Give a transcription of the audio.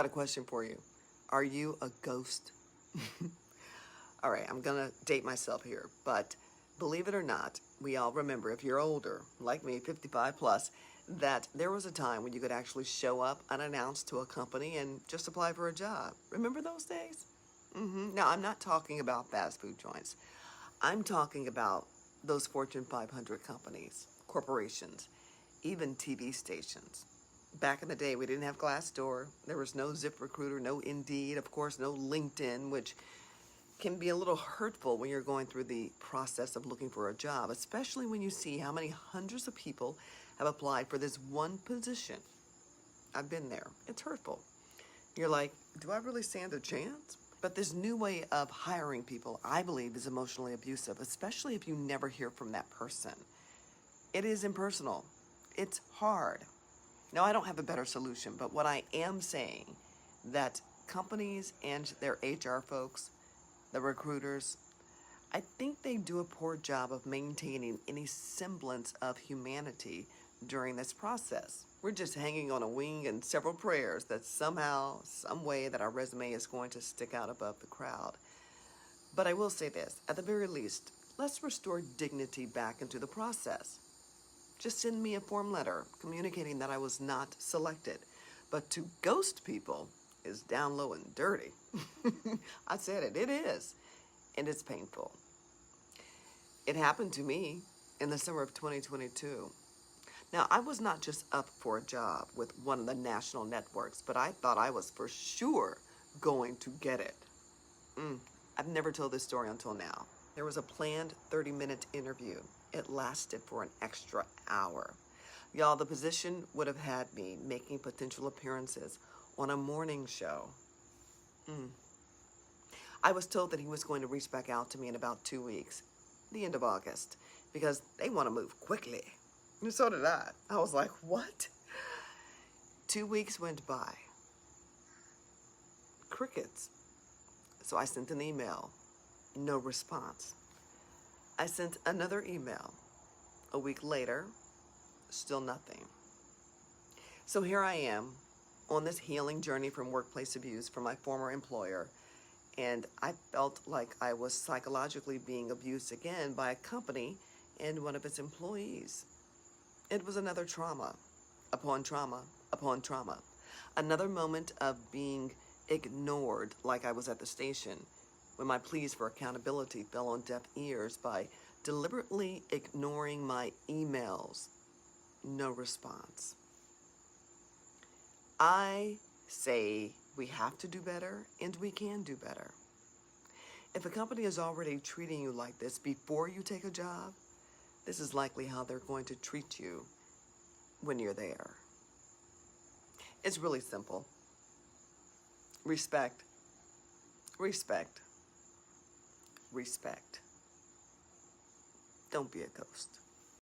Got a question for you. Are you a ghost? All right, I'm gonna date myself here, but believe it or not, we all remember, if you're older, like me, 55 plus, that there was a time when you could actually show up unannounced to a company and just apply for a job. Remember those days? Now, I'm not talking about fast food joints. I'm talking about those Fortune 500 companies, corporations, even TV stations. Back in the day, we didn't have Glassdoor. There was no ZipRecruiter, no Indeed, of course, no LinkedIn, which can be a little hurtful when you're going through the process of looking for a job, especially when you see how many hundreds of people have applied for this one position. I've been there. It's hurtful. You're like, do I really stand a chance? But this new way of hiring people, I believe, is emotionally abusive, especially if you never hear from that person. It is impersonal. It's hard. Now, I don't have a better solution, but what I am saying, that companies and their HR folks, the recruiters, I think they do a poor job of maintaining any semblance of humanity during this process. We're just hanging on a wing and several prayers that somehow, some way that our resume is going to stick out above the crowd. But I will say this, at the very least, let's restore dignity back into the process. Just send me a form letter communicating that I was not selected. But to ghost people is down low and dirty. I said it, it is. And it's painful. It happened to me in the summer of 2022. Now, I was not just up for a job with one of the national networks, but I thought I was for sure going to get it. I've never told this story until now. There was a planned 30-minute interview. It lasted for an extra hour. Y'all, the position would have had me making potential appearances on a morning show. I was told that he was going to reach back out to me in about 2 weeks, the end of August, because they want to move quickly. And so did I. I was like, what? 2 weeks went by. Crickets. So I sent an email. No response. I sent another email. A week later, still nothing. So here I am on this healing journey from workplace abuse from my former employer, and I felt like I was psychologically being abused again by a company and one of its employees. It was another trauma, upon trauma, upon trauma. Another moment of being ignored like I was at the station when my pleas for accountability fell on deaf ears by deliberately ignoring my emails. No response. I say we have to do better, and we can do better. If a company is already treating you like this before you take a job, this is likely how they're going to treat you when you're there. It's really simple. Respect, respect, respect. Don't be a ghost.